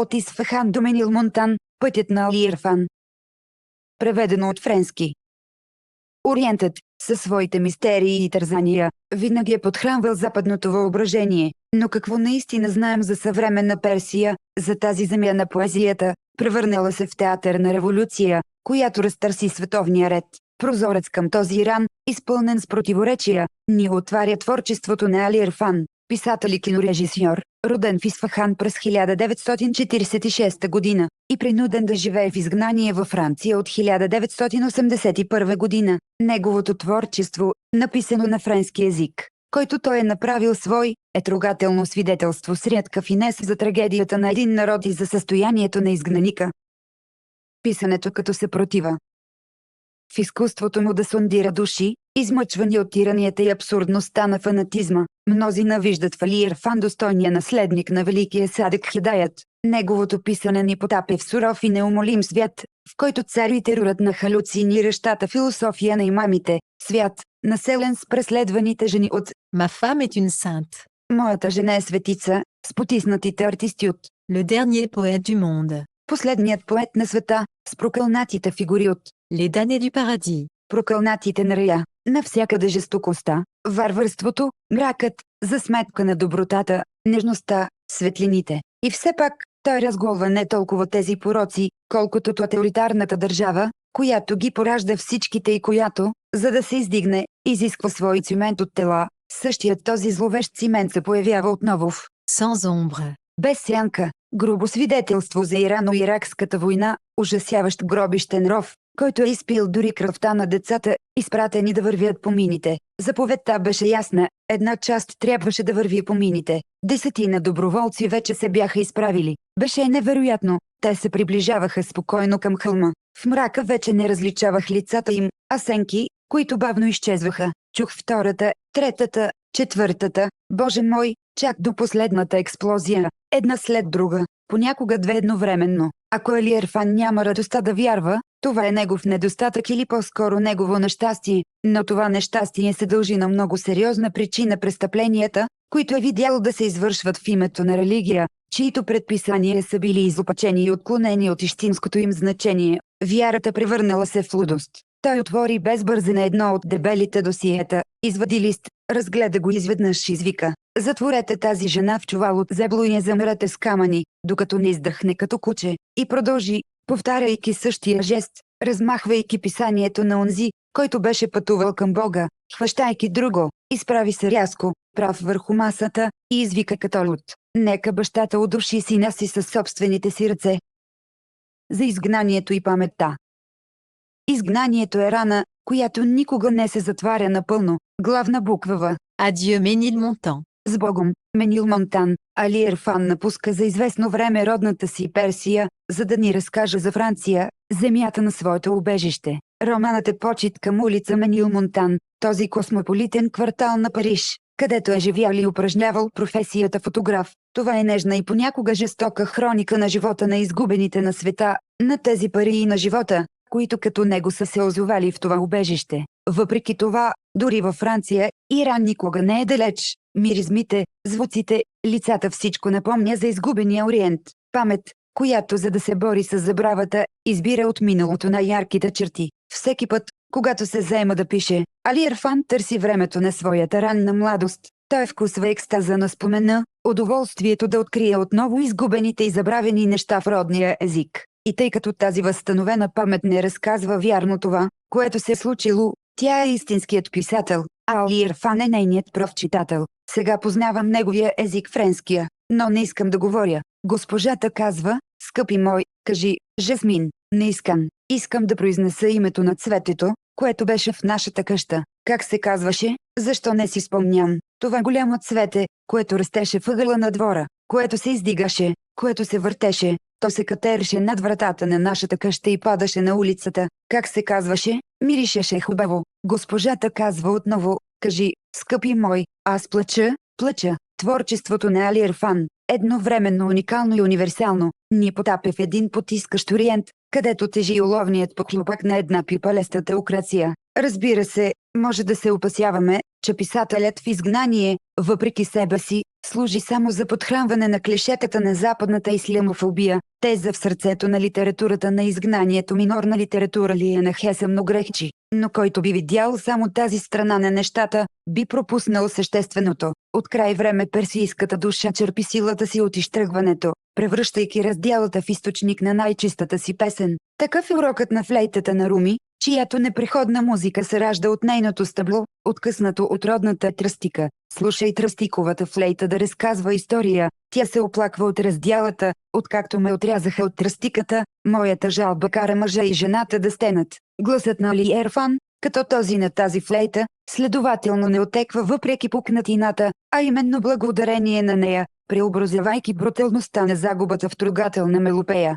От Исфахан до Менилмонтан, пътят на Али Ирфан. Преведено от френски. Ориентът, със своите мистерии и тързания, винаги е подхранвал западното въображение, но какво наистина знаем за съвременна Персия, за тази земя на поезията, превърнала се в театър на революция, която разтърси световния ред. Прозорец към този Иран, изпълнен с противоречия, ни отваря творчеството на Али Ирфан, писател и кинорежисьор, роден в Исфахан през 1946 година и принуден да живее в изгнание във Франция от 1981 година. Неговото творчество, написано на френски език, който той е направил свой, е трогателно свидетелство с рядка финес за трагедията на един народ и за състоянието на изгнаника. Писането като съпротива. В изкуството му да сондира души, измъчвани от тиранията и абсурдността на фанатизма, мнозина виждат в Али Ирфан достойния наследник на великия Садък Хидаят. Неговото писане ни потапя в суров и неумолим свят, в който цари терорът на халюциниращата философия на имамите, свят, населен с преследваните жени от Ma femme est une sainte. «Моята жена е светица», с потиснатите артисти от Le dernier poète du monde. «Последният поет на света», с прокълнатите фигури от Les damnés du paradis. «Прокълнатите на рая», навсякъде жестокостта, варварството, мракът, за сметка на добротата, нежността, светлините. И все пак, той разголва не толкова тези пороци, колкото тоталитарната държава, която ги поражда всичките и която, за да се издигне, изисква свой цимент от тела. Същият този зловещ цимент се появява отново в Sans ombre. без сянка, грубо свидетелство за Ирано-Иракската война, ужасяващ гробищен ров, който е изпил дори кръвта на децата, изпратени да вървят по мините. Заповедта беше ясна, една част трябваше да върви по мините. Десетина доброволци вече се бяха изправили. Беше невероятно, те се приближаваха спокойно към хълма. В мрака вече не различавах лицата им, а сенки, които бавно изчезваха. Чух втората, третата, четвъртата, Боже мой, чак до последната експлозия, една след друга, понякога две едновременно. Ако Али Ирфан няма радостта да вярва, това е негов недостатък или по-скоро негово нещастие, но това нещастие се дължи на много сериозна причина престъпленията, които е видял да се извършват в името на религия, чието предписания са били изопачени и отклонени от истинското им значение. Вярата превърнала се в лудост. Той отвори без бързане едно от дебелите досиета, извади лист, разгледа го изведнъж и извика: «Затворете тази жена в чувал от зебло и я замрете с камъни, докато не издъхне като куче», и продължи, повтаряйки същия жест, размахвайки писанието на онзи, който беше пътувал към Бога, хващайки друго, изправи се рязко, прав върху масата, и извика като луд: «Нека бащата удуши сина си със собствените си ръце». За изгнанието и паметта. Изгнанието е рана, която никога не се затваря напълно. Главна буква В. Adieu Ménilmontant. С Богом, Менилмонтан. Али Ирфан напуска за известно време родната си Персия, за да ни разкаже за Франция, земята на своето убежище. Романът е почит към улица Менилмонтан, този космополитен квартал на Париж, където е живял и упражнявал професията фотограф. Това е нежна и понякога жестока хроника на живота на изгубените на света, на тези пари и на живота, които като него са се озовали в това убежище. Въпреки това, дори във Франция, Иран никога не е далеч. Миризмите, звуците, лицата, всичко напомня за изгубения Ориент. Памет, която за да се бори с забравата, избира от миналото най-ярките черти. Всеки път, когато се заема да пише, Али Ирфан търси времето на своята ранна младост. Той вкусва екстаза на спомена, удоволствието да открие отново изгубените и забравени неща в родния език. И тъй като тази възстановена памет не разказва вярно това, което се е случило, тя е истинският писател, а Али Ирфан е нейният пръв читател. Сега познавам неговия език френския, но не искам да говоря. Госпожата казва: «Скъпи мой, кажи, Жасмин, не искам. Искам да произнеса името на цветето, което беше в нашата къща. Как се казваше? Защо не си спомням? Това голямо цвете, което растеше въгъла на двора, което се издигаше, което се въртеше, то се катереше над вратата на нашата къща и падаше на улицата. Как се казваше? Миришеше хубаво». Госпожата казва отново: «Кажи, скъпи мой, аз плача, плача». Творчеството на Али Ирфан, едновременно уникално и универсално, ни потапя в един потискащ Ориент, където тежи уловният поклопък на една пипалеста теокрация. Разбира се, може да се опасяваме, че писателят в изгнание, въпреки себе си, служи само за подхранване на клишетата на западната ислямофобия, теза в сърцето на литературата на изгнанието. Минорна литература ли е на Хесъмно грехчи, но който би видял само тази страна на нещата, би пропуснал същественото. От край време персийската душа черпи силата си от изтръгването, превръщайки разделата в източник на най-чистата си песен. Такъв е урокът на флейтата на Руми, чиято непреходна музика се ражда от нейното стъбло, откъснато от родната тръстика. Слушай тръстиковата флейта да разказва история, тя се оплаква от раздялата, откакто ме отрязаха от тръстиката, моята жалба кара мъжа и жената да стенат. Гласът на Али Ерфан, като този на тази флейта, следователно не отеква въпреки пукнатината, а именно благодарение на нея, преобразявайки бруталността на загубата в трогателна мелопея.